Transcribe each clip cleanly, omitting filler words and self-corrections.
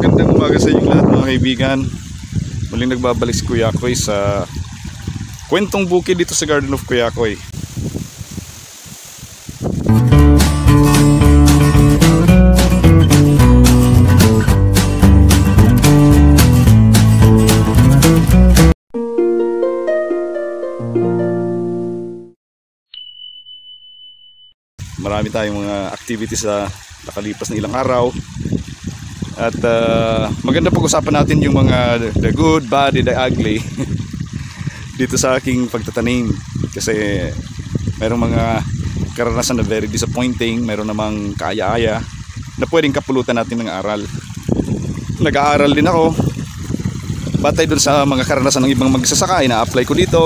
Magandang umaga sa inyo lahat mga kaibigan. Muling nagbabalik si Kuya Koy sa kwentong bukid dito sa Garden of Kuya Koy. Marami tayong mga activities sa nakalipas na ilang araw. At maganda pag-usapan natin yung mga the good, bad, the ugly dito sa aking pagtatanim. Kasi mayroong mga karanasan na very disappointing, mayroon namang kaaya-aya na pwedeng kapulutan natin ng aral. Nag-aaral din ako batay dun sa mga karanasan ng ibang magsasaka, ina-apply ko dito.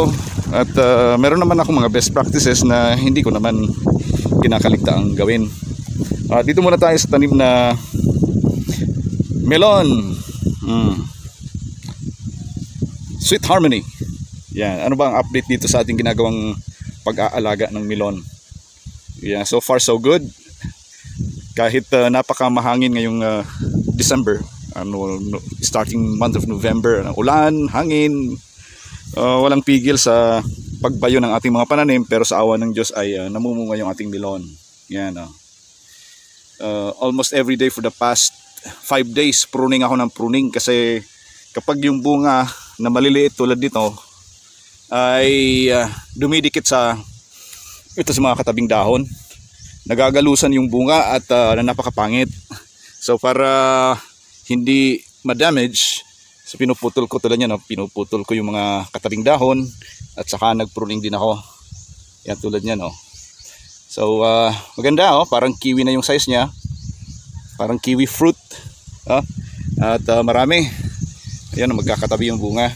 At meron naman akong mga best practices na hindi ko naman kinakaligtaang gawin. Dito muna tayo sa tanim na melon. Sweet Harmony. Yan, ano ba ang update dito sa ating ginagawang pag-aalaga ng melon? Yeah, so far so good. Kahit napakamahangin ngayong December, starting month of November, ulan, hangin, walang pigil sa pagbayo ng ating mga pananim, pero sa awa ng Diyos ay namumunga yung ating melon. Yan. Almost every day for the past 5 days pruning ako ng pruning, kasi kapag yung bunga na maliliit tulad nito ay dumidikit sa mga katabing dahon, nagagalusan yung bunga at napakapangit. So para hindi ma-damage, so pinuputol ko tulad yan, pinuputol ko yung mga katabing dahon at saka nagpruning din ako. Yan tulad yan. So maganda, parang kiwi na yung size niya, parang kiwi fruit. At marami. Ayan, magkakatabi yung bunga.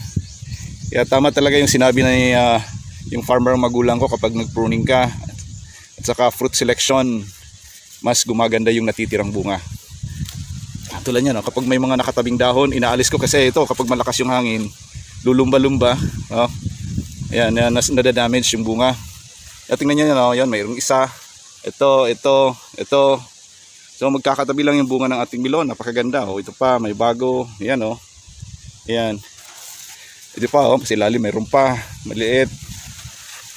Kaya tama talaga yung sinabi na yung farmer magulang ko, kapag nagpruning ka at saka fruit selection, mas gumaganda yung natitirang bunga. Tulad niyan, kapag may mga nakatabing dahon, inaalis ko, kasi ito kapag malakas yung hangin, lulumba-lumba. Ayan, nadadamage yung bunga. At tingnan niyo, yan, mayroong isa. Ito. So magkakatabi lang yung bunga ng ating melon. Napakaganda. Ito pa, may bago. Ayan. Ayan. Ito pa, sa ilalim mayroon pa, maliit.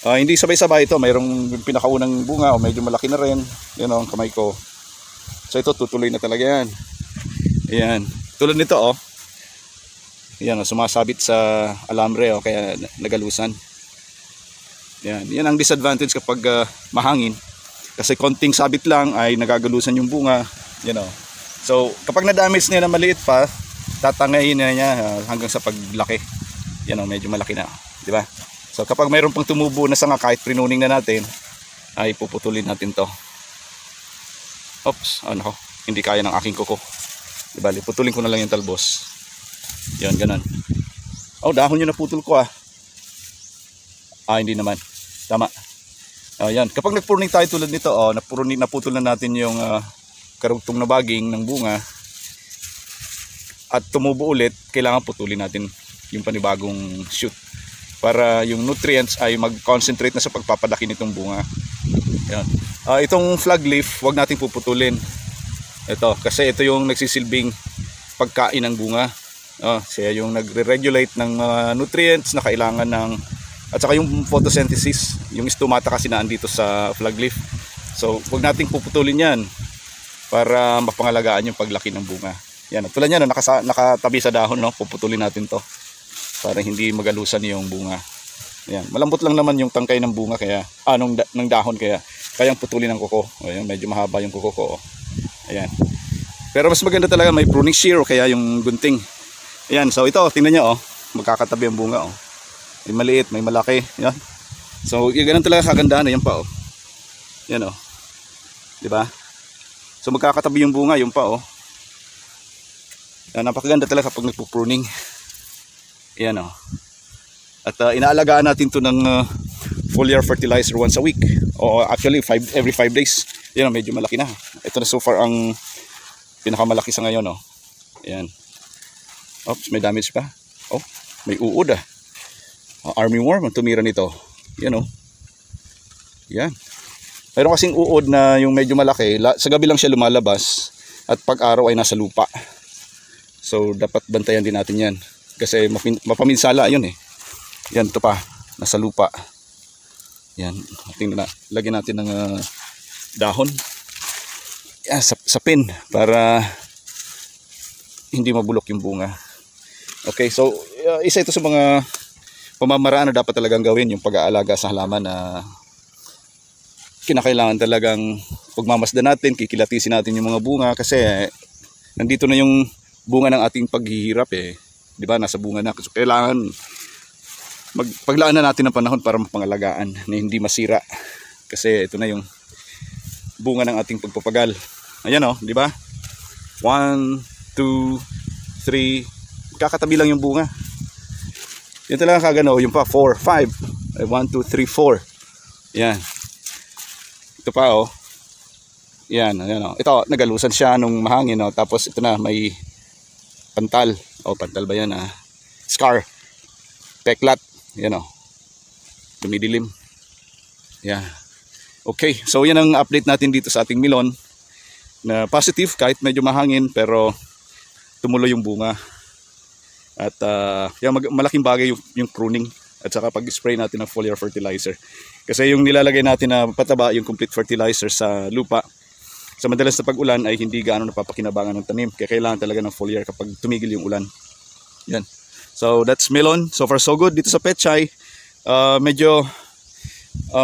Hindi sabay-sabay ito. Mayroong pinakaunang bunga, medyo malaki na rin. Yan ang kamay ko. So ito, tutuloy na talaga yan. Ayan. Tulad nito, Ayan, sumasabit sa alambre, kaya nagalusan. Ayan. Yan ang disadvantage kapag mahangin. Kasi konting sabit lang ay nagagalusan yung bunga. So kapag na-damage niya na maliit pa, tatangayin na niya hanggang sa paglaki. Medyo malaki na, di ba? So kapag mayroon pang tumubo na sanga, kahit pruning na natin, ay puputulin natin to. Oops, hindi kaya ng aking kuko. Di ba, putulin ko na lang yung talbos. Yan, ganun. Dahon yung naputol ko. Hindi naman. Tama. Ayan, kapag nagpruning tayo tulad nito, naputol na natin yung karugtong na baging ng bunga at tumubo ulit, kailangan putulin natin yung panibagong shoot para yung nutrients ay mag-concentrate na sa pagpapadaki nitong bunga. Ayan. Itong flag leaf, wag natin puputulin. Kasi ito yung nagsisilbing pagkain ng bunga. Siya yung nagre-regulate ng nutrients na kailangan ng, at saka yung photosynthesis, yung stomata kasi na andito sa flag leaf. So huwag nating puputulin yan para mapangalagaan yung paglaki ng bunga. Yan, tulad yan, nakatabi sa dahon, puputulin natin to para hindi magalusan yung bunga. Yan, malambot lang naman yung tangkay ng bunga, kaya ng dahon, kayang putulin ng kuko. Ayan, medyo mahaba yung kuko ko. Ayan. Pero mas maganda talaga may pruning shear, kaya yung gunting. Ayan, so ito, tingnan nyo, magkakatabi ang bunga. May maliit, may malaki. Yan. So yung ganun talaga kagandahan. Yan pa. Yan. Diba? So magkakatabi yung bunga. Yung pa. Yan, napakaganda talaga kapag nagpo-pruning. Yan. At inaalagaan natin to ng foliar fertilizer once a week. Actually every 5 days. Yan, medyo malaki na. Ito na so far ang pinakamalaki sa ngayon. Ayan. Oops, may damage pa. May uod. Army worm ang tumira nito. Yan. Yan. Mayroon kasing uod na yung medyo malaki, sa gabi lang siya lumalabas at pag araw ay nasa lupa. So dapat bantayan din natin yan. Kasi mapaminsala yun eh. Yan, ito pa. Nasa lupa. Yan. Tingnan na. Lagyan natin ng dahon. Yan, sa pin. Para hindi mabulok yung bunga. Okay, so isa ito sa mga pamamaraan na dapat talagang gawin. Yung pag-aalaga sa halaman na kinakailangan talagang pagmamasdan natin, kikilatisin natin yung mga bunga. Kasi nandito na yung bunga ng ating paghihirap eh. Di ba? Nasa bunga na. So, kailangan paglaan na natin ng panahon para mapangalagaan na hindi masira. Kasi ito na yung bunga ng ating pagpapagal. Ayan oh, di ba? 1, 2, 3. Kakatabi lang yung bunga. Yan talaga kagano. Yung pa, 4, 5. 1, 2, 3, 4. Yan. Ito pa oh. Yan, ayan oh. Ito, nagalusan siya nung mahangin oh. Tapos ito na, may pantal. Oh, pantal ba yan ah? Scar. Peklat. Yan oh. Dumidilim. Yan. Okay, so yan ang update natin dito sa ating melon. Na positive kahit medyo mahangin pero tumuloy yung bunga. At yan, malaking bagay yung pruning. At saka pag-spray natin ng foliar fertilizer. Kasi yung nilalagay natin na pataba, yung complete fertilizer sa lupa, sa madalas na pag-ulan ay hindi gaano napapakinabangan ng tanim. Kaya kailangan talaga ng foliar kapag tumigil yung ulan. Yan. So that's melon. So far so good. Dito sa pechay, medyo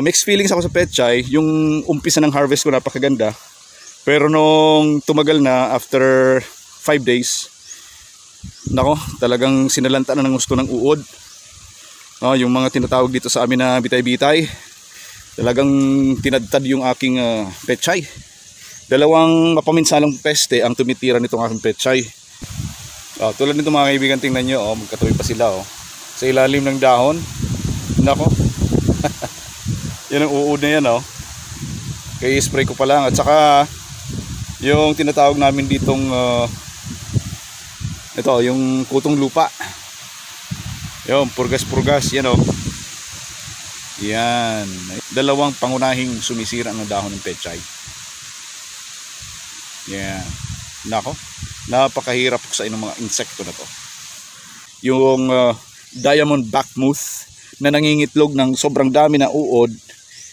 mixed feelings ako sa pechay. Yung umpisa ng harvest ko napakaganda. Pero nung tumagal na after 5 days, nako, talagang sinalanta na ng gusto ng uod. Yung mga tinatawag dito sa amin na bitay-bitay. Talagang tinadtad yung aking pechay. Dalawang mapaminsalang peste ang tumitira nitong aking pechay. Tulad nito mga kaibigan, tingnan nyo, magkatabi pa sila sa ilalim ng dahon. Nako. Yan ang uod na yan kaya spray ko pa lang. At saka yung tinatawag namin ditong ito, yung kutong lupa. Yung purgas-purgas, yan yan. Dalawang pangunahing sumisira ng dahon ng pechay. Yan. Nako, napakahirap sa inong mga insekto na to. Yung diamond backmoth na nangingitlog ng sobrang dami na uod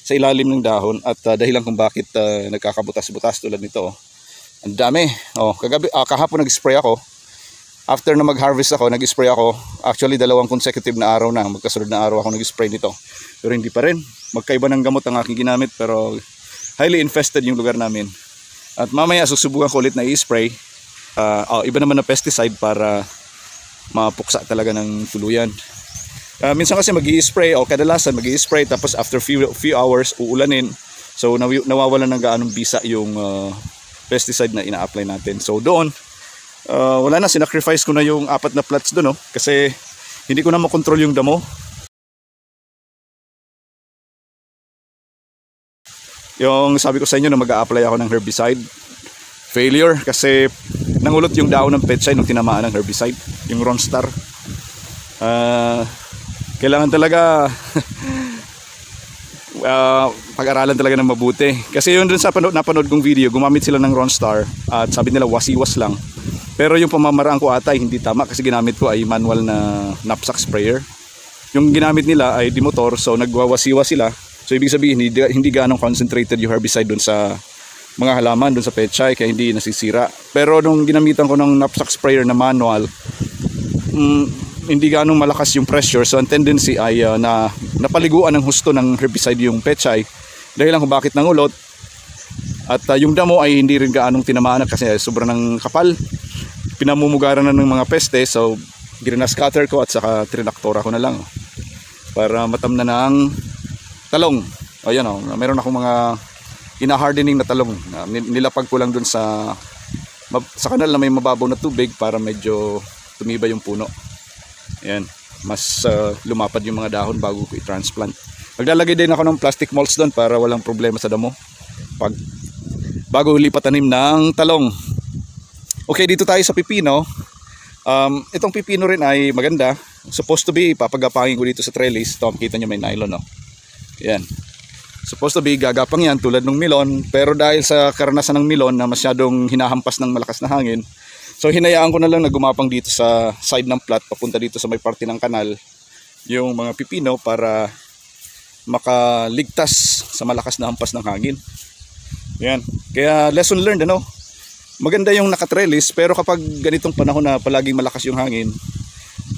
sa ilalim ng dahon at dahilan kung bakit nagkakabutas-butas tulad nito. Ang dami. Kahapon nag-spray ako. After na mag-harvest ako, nag-spray ako. Actually, 2 consecutive na araw na. Magkasunod na araw ako nag-spray nito. Pero hindi pa rin. Magkaiba ng gamot ang aking ginamit. Pero highly infested yung lugar namin. At mamaya susubukan ko ulit na i-spray. Iba naman na pesticide para mapuksa talaga ng tuluyan. Minsan kasi mag-i-spray o kadalasan mag-i-spray tapos after few hours uulanin. So nawawalan ng gaanong bisa yung pesticide na ina-apply natin. So doon, wala na, sinacrifice ko na yung 4 na plots doon kasi hindi ko na makontrol yung damo. Yung sabi ko sa inyo na mag-a-apply ako ng herbicide, failure kasi nangulot yung daon ng pechay nung tinamaan ng herbicide, yung Ronstar. Kailangan talaga pag-aralan talaga ng mabuti. Kasi yun dun sa napanood kong video, gumamit sila ng Ronstar at sabi nila wasiwas lang. Pero yung pamamaraan ko ata ay hindi tama kasi ginamit ko ay manual na knapsack sprayer. Yung ginamit nila ay di motor, so nagwawasiwas sila. So ibig sabihin hindi ganong concentrated yung herbicide dun sa mga halaman, dun sa pechay, kaya hindi nasisira. Pero nung ginamitan ko ng knapsack sprayer na manual, hindi ganong malakas yung pressure. So ang tendency ay napaliguan ng husto ng herbicide yung pechay. Dahil lang kung bakit nangulot. At yung damo ay hindi rin gaanong tinamaan kasi sobrang ng kapal. Pinamumugaran na ng mga peste. So ginascatter ko at saka trinaktora ko na lang para matam na ng talong. Ayan meron akong mga ina-hardening na talong. Nilapag ko lang dun sa kanal na may mababaw na tubig para medyo tumibay yung puno. Ayan, mas lumapad yung mga dahon bago ko i-transplant. Maglalagay din ako ng plastic mulch doon para walang problema sa damo bago lipat tanim ng talong. Okay, dito tayo sa pipino. Itong pipino rin ay maganda. Supposed to be, papagapangin ko dito sa trellis. Ito, makita nyo may nylon Yan. Supposed to be gagapang yan tulad ng melon, pero dahil sa karanasan ng melon na masyadong hinahampas ng malakas na hangin, So hinayaan ko na lang na gumapang dito sa side ng plot papunta dito sa may parte ng kanal yung mga pipino para makaligtas sa malakas na hampas ng hangin. Yan. Kaya lesson learned, ano? Maganda yung nakatrelis, pero kapag ganitong panahon na palaging malakas yung hangin,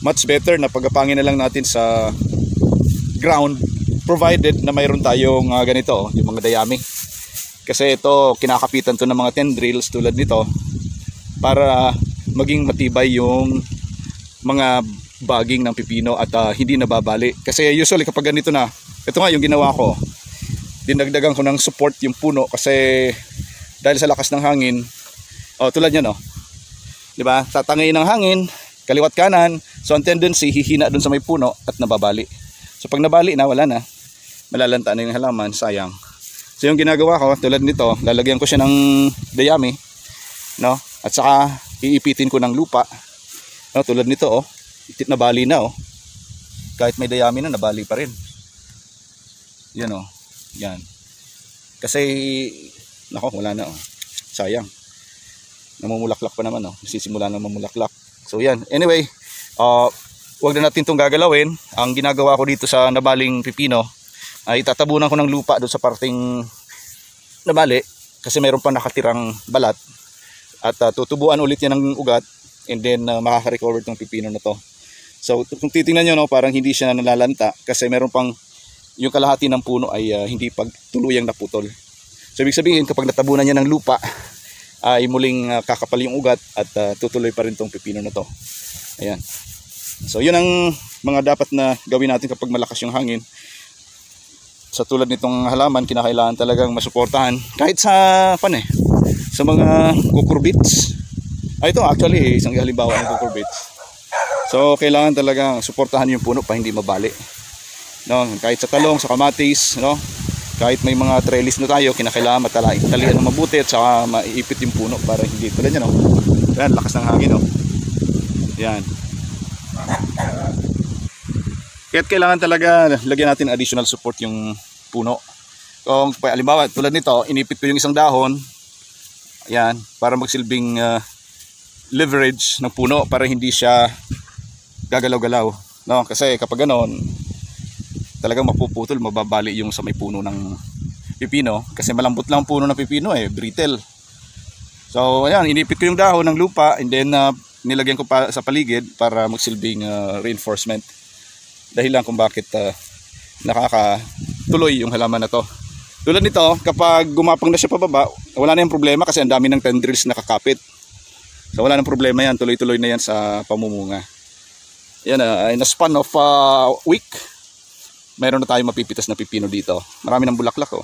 much better na pagapangin na lang natin sa ground, provided na mayroon tayong ganito, yung mga dayami. Kasi ito, kinakapitan to ng mga tendrils tulad nito para maging matibay yung mga baging ng pipino at hindi nababali. Kasi usually kapag ganito na, ito nga yung ginawa ko, dinagdagan ko ng support yung puno kasi dahil sa lakas ng hangin, tulad yan, diba? Tatangay ng hangin, kaliwat kanan, so ang tendency hihina dun sa may puno at nababali. So pag nabali na, wala na, malalanta na yung halaman, sayang. So yung ginagawa ko, tulad nito, lalagyan ko siya ng dayami, no? At saka iipitin ko ng lupa, no? Tulad nito, nabali na, kahit may dayami na, nabali pa rin. Yan, yan. Kasi nako, wala na, sayang. Namumulaklak pa naman, nasisimula na mamulaklak. So yan, anyway, wag na natin itong gagalawin. Ang ginagawa ko dito sa nabaling pipino ay tatabunan ko ng lupa doon sa parting nabali kasi mayroon pa nakatirang balat at tutubuan ulit yan ng ugat and then makaka-recover itong pipino na to. So kung titingnan nyo, parang hindi siya nalalanta kasi mayroon pang yung kalahati ng puno ay hindi pagtuluyang naputol. So ibig sabihin kapag natabunan niya ng lupa ay muling kakapal yung ugat at tutuloy pa rin tong pipino na to. Ayan. So yun ang mga dapat na gawin natin kapag malakas yung hangin. Sa tulad nitong halaman, kinakailangan talagang masuportahan kahit sa sa mga cucurbits. Ito actually isang halimbawa ng cucurbits. So kailangan talagang suportahan yung puno pa hindi mabali. No, kahit sa talong, sa kamatis, no? Kahit may mga trellis na tayo, kinakailangan talian ng mabuti at saka maiipit yung puno para hindi tulad yan, Yan, lakas ng hangin, Yan. Kaya kailangan talaga lagyan natin additional support yung puno. Kung halimbawa, tulad nito, inipit ko yung isang dahon, yan, para magsilbing leverage ng puno para hindi siya gagalaw-galaw, no? Kasi kapag ganoon, talagang mapuputol, mababali yung sa may puno ng pipino kasi malambot lang puno ng pipino, brittle. So ayan, inipit ko yung dahon ng lupa and then nilagyan ko pa sa paligid para magsilbing reinforcement. Dahil lang kung bakit nakakatuloy yung halaman na to. Tulad nito, kapag gumapang na siya pababa, wala na yung problema kasi ang dami ng tendrils nakakapit. So wala nang problema yan, tuloy-tuloy na yan sa pamumunga. Yan, in a span of week, mayroon na tayong mapipitas na pipino dito. Marami ng bulaklak,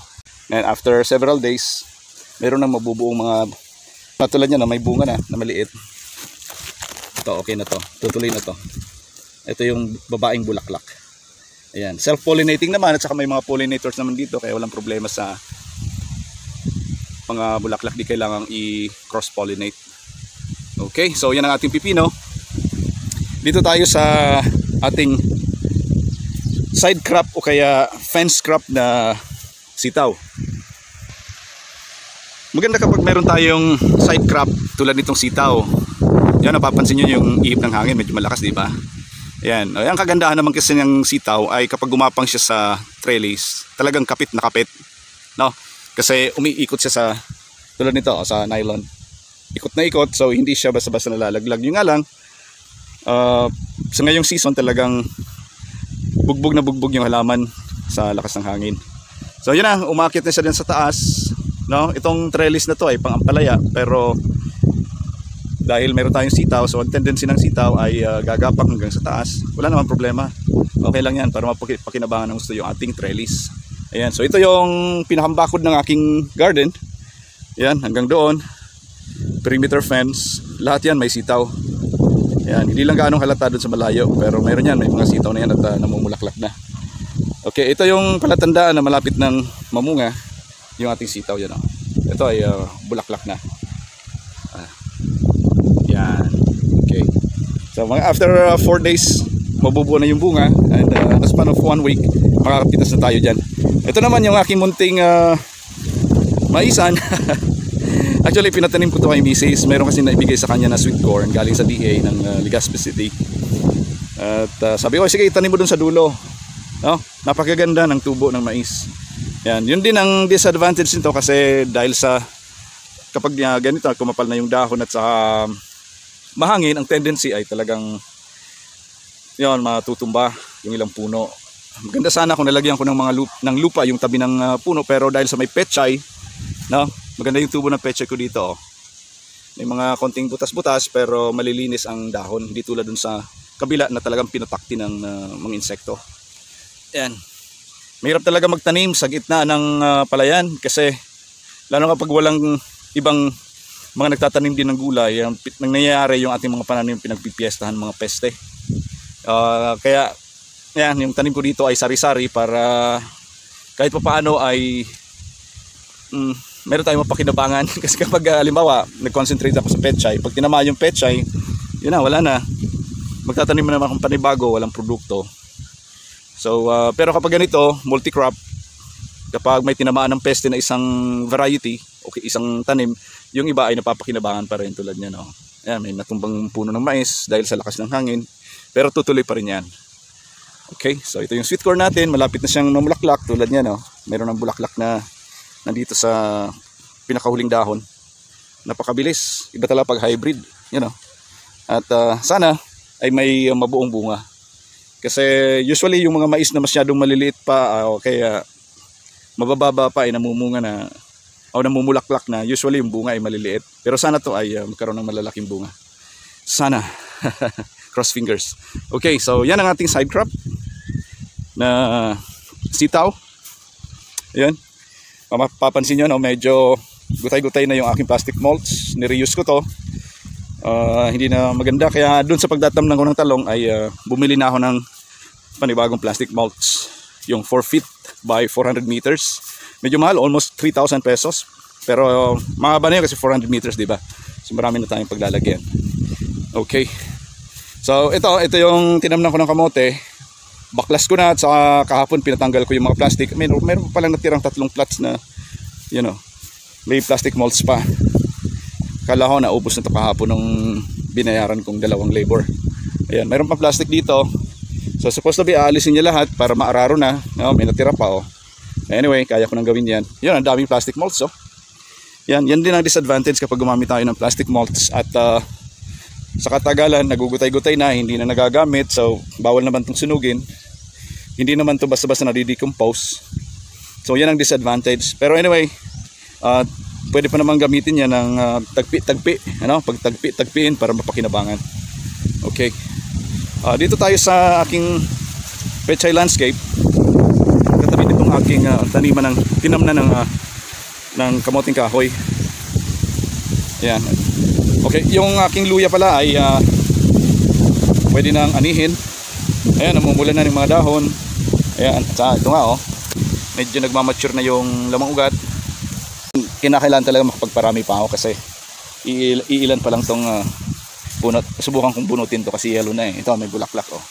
And after several days, mayroon nang mabubuong mga patulad niya na may bunga na maliit. Ito, okay na to. Tutuloy na to. Ito yung babaeng bulaklak. Ayan, self-pollinating naman at saka may mga pollinators naman dito kaya walang problema sa mga bulaklak, di kailangang i-cross-pollinate. Okay, so yan ang ating pipino. Dito tayo sa ating side crop o kaya fence crop na sitaw. Maganda kapag meron tayong side crop tulad nitong sitaw. Yan, napapansin nyo yung ihip ng hangin, medyo malakas, di ba? Yan. Ang kagandahan naman kasi ng sitaw ay kapag gumapang siya sa trellis, talagang kapit na kapit, no? Kasi umiikot siya sa tulad nito, sa nylon. Ikot na ikot, so hindi siya basta-basta nalalaglag. Yung nga lang, sa ngayong season talagang bugbog na bugbog yung halaman sa lakas ng hangin. So yun na, umakyat na siya din sa taas, no? Itong trellis na to ay pang-ampalaya, pero dahil meron tayong sitaw, so ang tendency ng sitaw ay gagapak hanggang sa taas. Wala naman problema. Okay lang yan para mapakinabangan ng gusto yung ating trellis. Ayan, so ito yung pinakambakod ng aking garden. Ayan, hanggang doon. Perimeter fence, lahat yan may sitaw. Ayan, hindi lang gaano halata doon sa malayo, pero mayroon yan, may mga sitaw na yan at namumulaklak na. Okay, ito yung palatandaan na malapit ng mamunga yung ating sitaw yan. Ito ay bulaklak na. Yan. Okay. So after 4 days, mabubuo na yung bunga and in the span of 1 week, makakapitas na tayo dyan. Ito naman yung aking munting maisan. Actually, pinatanim ko to kay Mrs. Meron kasi naibigay sa kanya na sweet corn galing sa DA ng Legazpi City. At sabi ko, sige, itanim mo dun sa dulo. No? Napakaganda ng tubo ng mais. Yan, yun din ang disadvantage nito kasi dahil sa kapag ganito, kumapal na yung dahon at saka mahangin, ang tendency ay talagang yun, matutumba yung ilang puno. Maganda sana kung nalagyan ko ng mga lupa yung tabi ng puno, pero dahil sa may pechay, no? Maganda yung tubo ng pechay ko dito. Oh. May mga konting butas-butas pero malilinis ang dahon, hindi tulad dun sa kabila na talagang pinatakti ng mga insekto. Yan. Mahirap talaga magtanim sa gitna ng palayan kasi lalo kapag walang ibang mga nagtatanim din ng gulay, ang nangyayari yung ating mga pananim pinagpipiestahan mga peste. Kaya yan, yung tanim ko dito ay sari-sari para kahit papaano ay meron tayong mapakinabangan kasi kapag halimbawa nag-concentrate ako sa pechay, pag tinama yung pechay, yun na, wala na, magtatanim na naman akong panibago, walang produkto. So pero kapag ganito, multi-crop, kapag may tinamaan ng peste na isang variety o isang tanim, yung iba ay napapakinabangan pa rin tulad niya, no? Ayan, may natumbang puno ng mais dahil sa lakas ng hangin, pero tutuloy pa rin yan. Okay, so ito yung sweet corn natin, malapit na siyang mamulaklak tulad niya, no? Meron ng bulaklak na nandito sa pinakahuling dahon. Napakabilis, iba talaga pag hybrid, you know. At sana ay may mabuong bunga. Kasi usually yung mga mais na masyadong maliliit pa, kaya mabababa pa ay namumunga na o namumulaklak na, usually yung bunga ay maliliit. Pero sana to ay magkaroon ng malalaking bunga. Sana. Cross fingers. Okay, so yan ang ating side crop na sitaw. Ayan. Mapapansin nyo, no, medyo gutay-gutay na yung aking plastic mulch. Nireuse ko to. Hindi na maganda. Kaya dun sa pagdatamnan ko ng talong ay bumili na ako ng panibagong plastic mulch. Yung 4 feet by 400 meters. Medyo mahal, almost 3,000 pesos. Pero mahaba na yun kasi 400 meters, diba? So marami na tayong paglalagyan. Okay. So ito yung tinamnan ko ng kamote. Baklas ko na at saka kahapon pinatanggal ko yung mga plastic. Meron pa palang natirang 3 plots na may plastic molds pa. Kala ko na ubos na ito kahapon nung binayaran kong 2 labor. Ayan, meron pa plastic dito. So supposed to be aalisin niya lahat para maararo na. May natira pa, oh. Anyway, kaya ko nang gawin yan. Yun, ang daming plastic molds, oh. Yan din ang disadvantage kapag gumamit tayo ng plastic molds at sa katagalan nagugutay-gutay na, hindi na nagagamit, so bawal naman itong sunugin. Hindi naman ito basta-basta nadidecompose. So yan ang disadvantage. Pero anyway, pwede pa naman gamitin yan ng tagpi-tagpi, pag tagpi-tagpiin para mapakinabangan. Okay. Dito tayo sa aking pechay landscape. Katabi nitong aking taniman ng tinamnan ng kamoting kahoy. Ayan. Okay, yung aking luya pala ay pwede nang anihin. Ayan, namumulan na ng mga dahon. Ayan, at ito nga, oh, medyo nagmamature na yung lamang ugat. Kinakailangan talaga makapagparami pa ako kasi iilan pa lang tong bunot. Subukan kong bunutin to kasi yellow na eh. Ito, may bulaklak, oh.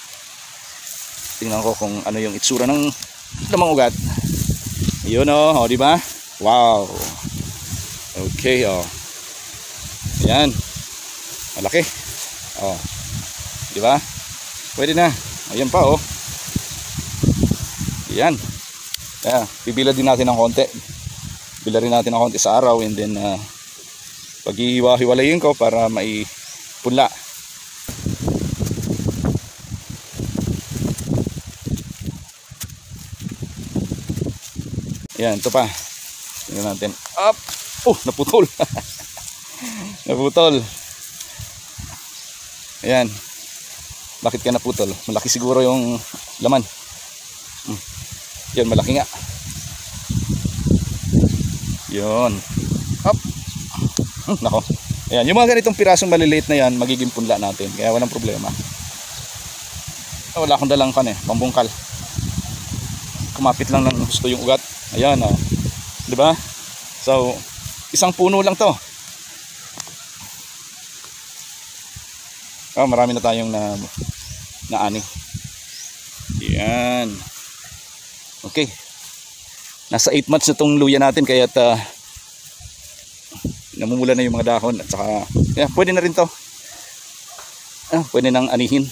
Tingnan ko kung ano yung itsura ng lamang ugat. Yun, oh, di ba? Wow. Okay, oh. Ayan. Malaki. Oh. Di ba? Pwede na. Ayan pa, oh. Ayan. Yeah, bibila din natin ng konti. Bila rin natin ng konti sa araw and then pag-ihiwa-hiwalayin ko para maipunla. Ayan, ito pa. Tingnan natin. Up! Oh, naputol. Naputol. Ayan. Bakit ka naputol? Malaki siguro yung laman. Yan, malaki nga. Yun. Up. Nako. Ayan, yung mga ganitong pirasong maliliit na yan, magiging punla natin. Kaya walang problema. Wala akong dalang pambungkal. Kumapit lang ng gusto yung ugat. Ayan, oh. Diba? So, isang puno lang to. Oh, marami na tayong naani. Yan. Okay. Nasa 8 months na tong luya natin kaya namumula na yung mga dahon at saka pwede na rin to. Pwede nang anihin.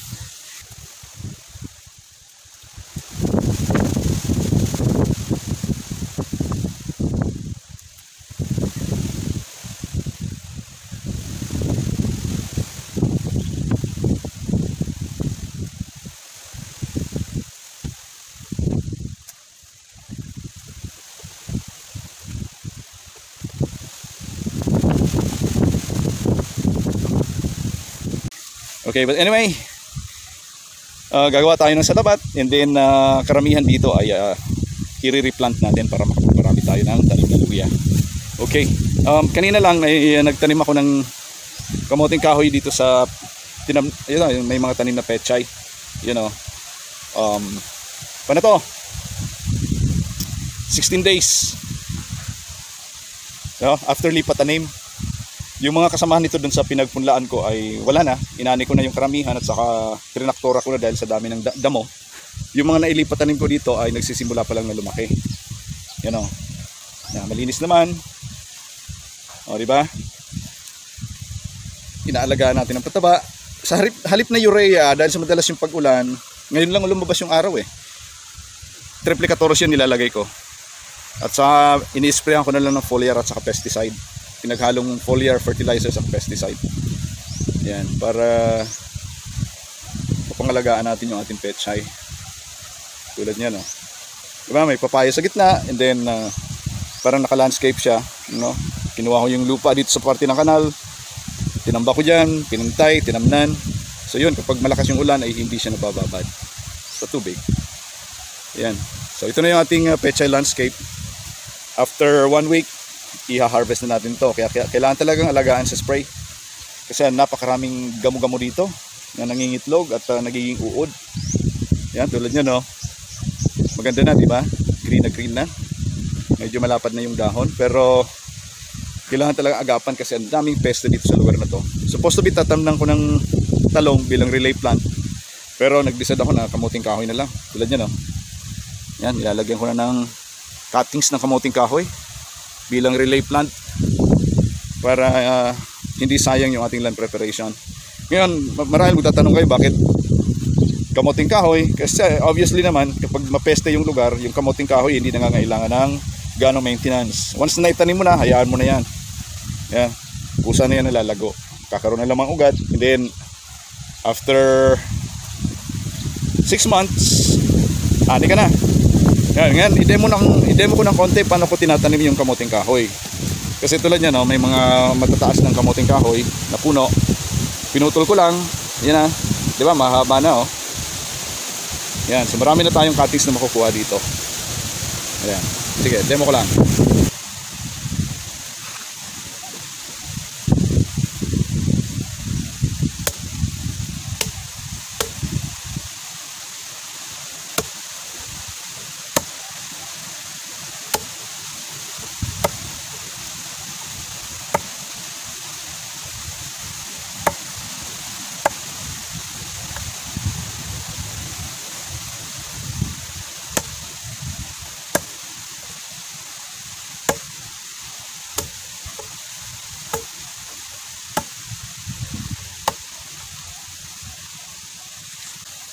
Okay, but anyway, gagawa tayo ng salabat, and then karamihan dito ay i-replant natin para makaparami tayo ng tanim na luya. Okay, kanina lang nagtanim ako ng kamuting kahoy dito sa may mga tanim na pechay. Paano to? 16 days. After lipat tanim. Yung mga kasamahan nito dun sa pinagpunlaan ko ay wala na. Inani ko na yung karamihan at saka trinaktora ko na dahil sa dami ng damo. Yung mga nailipat tanim ko dito ay nagsisimula pa lang na lumaki. Malinis naman. Di ba? Inaalagaan natin ng pataba. Sa halip na urea, dahil sa madalas yung pag-ulan, ngayon lang lumabas yung araw Triplicatorous yun nilalagay ko. At saka ini-sprayan ko na lang ng foliar at saka pesticide. Pinaghalong foliar, fertilizers at pesticide. Yan, para mapangalagaan natin yung ating pechay. Tulad niya, diba, may papaya sa gitna, and then parang naka-landscape siya. Kinuha ko yung lupa dito sa parte ng kanal, tinamba ko dyan, pinintay, tinamnan. So yun, kapag malakas yung ulan ay hindi siya nabababad sa tubig. Yan. So ito na yung ating pechay landscape. After 1 week, i-harvest na natin to. Kaya kailangan talagang alagaan sa spray. Kasi napakaraming gamo-gamo dito na nangingitlog at nagiging uod. Yan, tulad nyo, maganda na, di ba? Green na green na. Medyo malapad na yung dahon. Pero kailangan talagang agapan kasi ang daming peste dito sa lugar na to. Supposed to be tatamnan ko ng talong bilang relay plant. Pero nag-decide ako na kamuting kahoy na lang. Tulad nyo, yan, ilalagyan ko na ng cuttings ng kamuting kahoy bilang relay plant para hindi sayang yung ating land preparation. Ngayon, marahil magtatanong kayo bakit kamuting kahoy? Kasi obviously naman, kapag mapeste yung lugar, yung kamuting kahoy hindi nangangailangan ng ganong maintenance. Once na itanim mo na, hayaan mo na yan. Yan, kusa na yan nalalago. Kakaroon na lamang ugat, and then after 6 months, ani ka na. Yan, i-demo ko ng konti paano ko tinatanim yung kamuting kahoy. Kasi tulad niya, may mga matataas ng kamuting kahoy na puno. Pinutol ko lang, yan na. 'Di ba? Mahaba na Yan, so marami na tayong cuttings na makukuha dito. Ayan. Sige, demo ko lang.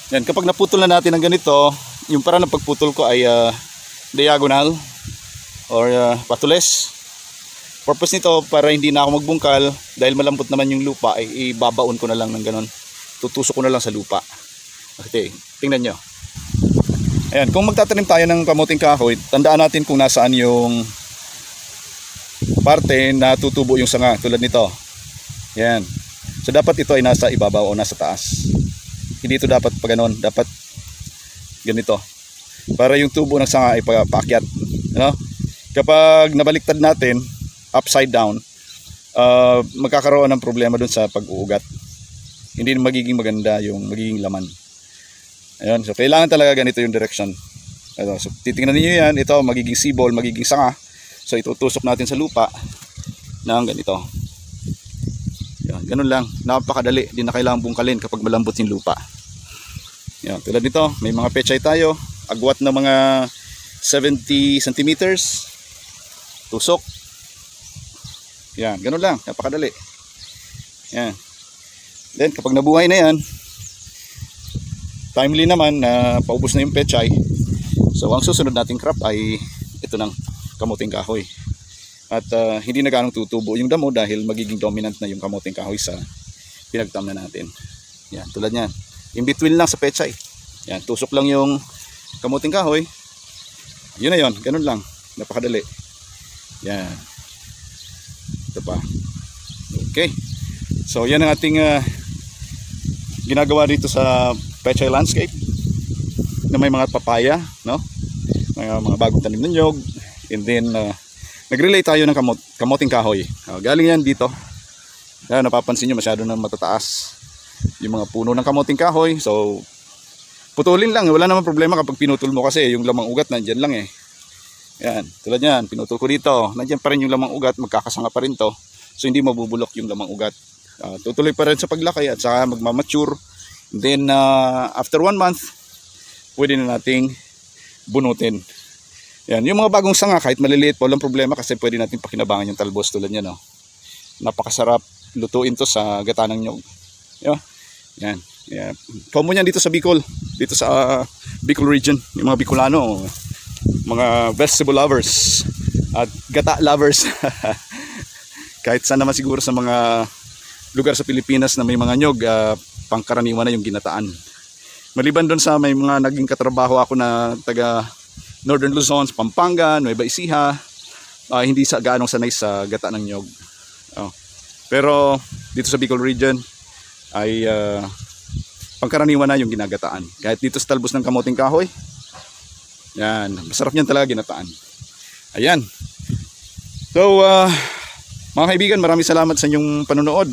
Yan, kapag naputol na natin ng ganito, yung parang ng pagputol ko ay diagonal or patules. Purpose nito para hindi na ako magbungkal dahil malambot naman yung lupa, ay ibabaon ko na lang ng ganon. Tutusok ko na lang sa lupa. Okay, tingnan nyo. Ayan, kung magtatanim tayo ng kamuting kahoy, tandaan natin kung nasaan yung parte na tutubo yung sanga, tulad nito. Yan. So dapat ito ay nasa ibabaw o nasa taas. Hindi ito dapat pa ganon, dapat ganito. Para yung tubo ng sanga ay paakyat. Kapag nabaliktad natin, upside down, magkakaroon ng problema dun sa pag-uugat. Hindi magiging maganda yung magiging laman. Ayun, so kailangan talaga ganito yung direction. So titingnan niyo yan, ito magiging sibol, magiging sanga. So itutusok natin sa lupa ng ganito. Yan, ganun lang, napakadali, hindi na kailangan bungkalin kapag malambot yung lupa. Yan, tulad nito, may mga pechay tayo, agwat na mga 70 centimeters. Tusok. Yan, ganun lang, napakadali. Yan. Then kapag nabuhay na yan, timely naman na paubos na yung pechay. So ang susunod nating crop ay ito ng kamuting kahoy. At hindi na ganong tutubo yung damo dahil magiging dominant na yung kamuting kahoy sa pinagtamnan natin. Yan, tulad yan. In between lang sa pechay. Yan, tusok lang yung kamuting kahoy. Yun na yun, ganun lang. Napakadali. Yan. Ito pa. Okay. So yan ang ating ginagawa dito sa pechay landscape na may mga papaya, no? Mga bagong tanim ng nyog. And then nag-relay tayo ng kamuting kahoy. Galing yan dito. Yan, napapansin nyo masyado na matataas yung mga puno ng kamuting kahoy. So putulin lang, wala namang problema kapag pinutol mo kasi yung lamang ugat nandyan lang eh. Yan, tulad yan, pinutol ko dito. Nandyan pa rin yung lamang ugat, magkakasanga pa rin to. So hindi mabubulok yung lamang ugat. Tutuloy pa rin sa paglaki at saka magmamature. Then after 1 month, pwede na nating bunutin. Yan, yung mga bagong sanga kahit maliliit, walang problema kasi pwede natin pakinabangan yung talbos tulad yan. Napakasarap lutuin to sa gata ng nyog. Yan. Yeah. Common yan dito sa Bicol, dito sa Bicol region, yung mga Bicolano, mga vegetable lovers at gata lovers. Kahit saan naman siguro sa mga lugar sa Pilipinas na may mga nyog, pangkaraniwan na yung ginataan. Maliban doon sa may mga naging katrabaho ako na taga Northern Luzon, Pampanga, Nueva Ecija, hindi sa gaanong sanay sa gata ng nyog. Pero dito sa Bicol region ay pangkaraniwan na yung ginagataan. Kahit dito sa talbos ng kamuting kahoy, yan, masarap niyan talaga ginataan. Ayan. So mga kaibigan, maraming salamat sa inyong panonood.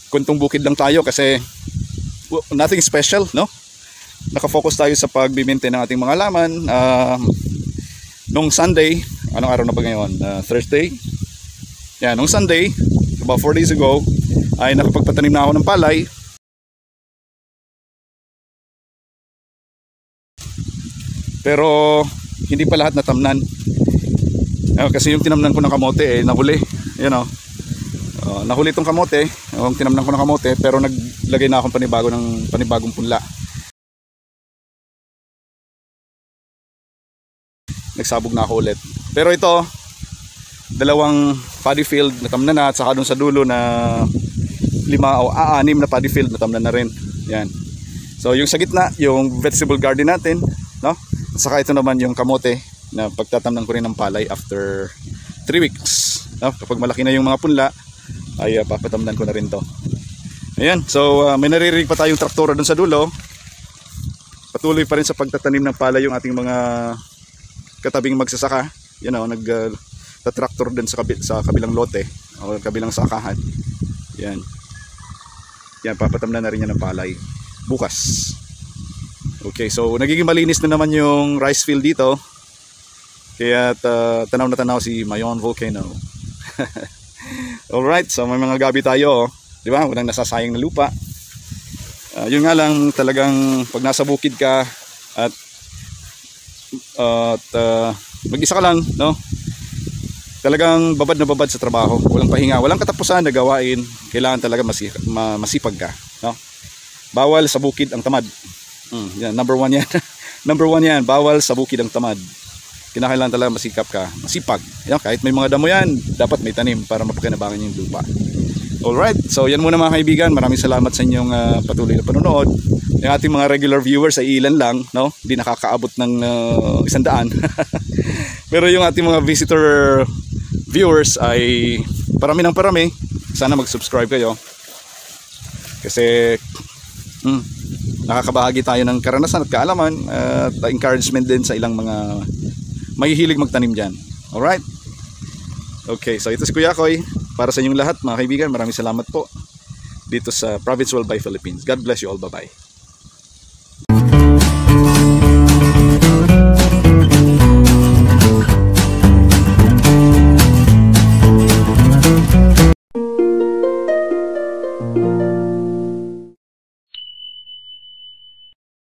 Kuntong bukid lang tayo kasi nothing special, no? Nakafocus tayo sa pag-maintain ng ating mga halaman. Nung Sunday, anong araw na ba ngayon? Thursday. Yan, nung Sunday, about 4 days ago, ay nakapagpatanim na ako ng palay. Pero hindi pa lahat natamnan. Kasi yung tinamnan ko ng kamote nahuli. Nahuli itong kamote, yung tinamnan ko ng kamote, pero naglagay na akong panibagong punla. Nagsabog na ako ulit. Pero ito, dalawang paddy field natamnan na, at saka dun sa dulo na 5 o 6 na paddy field natamnan na rin. Yan. So yung sa gitna, yung vegetable garden natin, no? At saka ito naman yung kamote na pagtatamnan ko rin ng palay after 3 weeks. No? Kapag malaki na yung mga punla, ay papatamnan ko na rin to. Ayan, so may naririnig pa tayong traktora dun sa dulo. Patuloy pa rin sa pagtatanim ng palay yung ating mga katabing magsasaka. Nagtatraktor din sa kabilang lote o kabilang sakahan. Yan, papatamnan na rin yan ng palay bukas. Okay, so nagiging malinis na naman yung rice field dito. Kaya tanaw na tanaw si Mayon Volcano. Alright, so may mga gabi tayo, di ba? Walang nasasayang na lupa. Yun nga lang, talagang pag nasa bukid ka at mag-isa ka lang, no? Talagang babad na babad sa trabaho, walang pahinga, walang katapusan na gawain. Kailangan talaga masipag ka, no? Bawal sa bukid ang tamad. Yan, number 1 yan. Number 1 yan, bawal sa bukid ang tamad. Kinakailangan talaga masikap ka, masipag. Yan, kahit may mga damo yan, dapat may tanim para mapakinabangan yung lupa. Alright, so yan muna mga kaibigan. Maraming salamat sa inyong patuloy na panonood. Yung ating mga regular viewers ay ilan lang, no? Hindi nakakaabot ng 100. Pero yung ating mga visitor viewers ay parami ng parami. Sana mag-subscribe kayo. Kasi nakakabahagi tayo ng karanasan at kaalaman at encouragement din sa ilang mga mahihilig magtanim dyan. Alright? Okay, so ito si Kuya Koy. Para sa inyong lahat mga kaibigan, maraming salamat po dito sa Province World by Philippines. God bless you all. Bye-bye.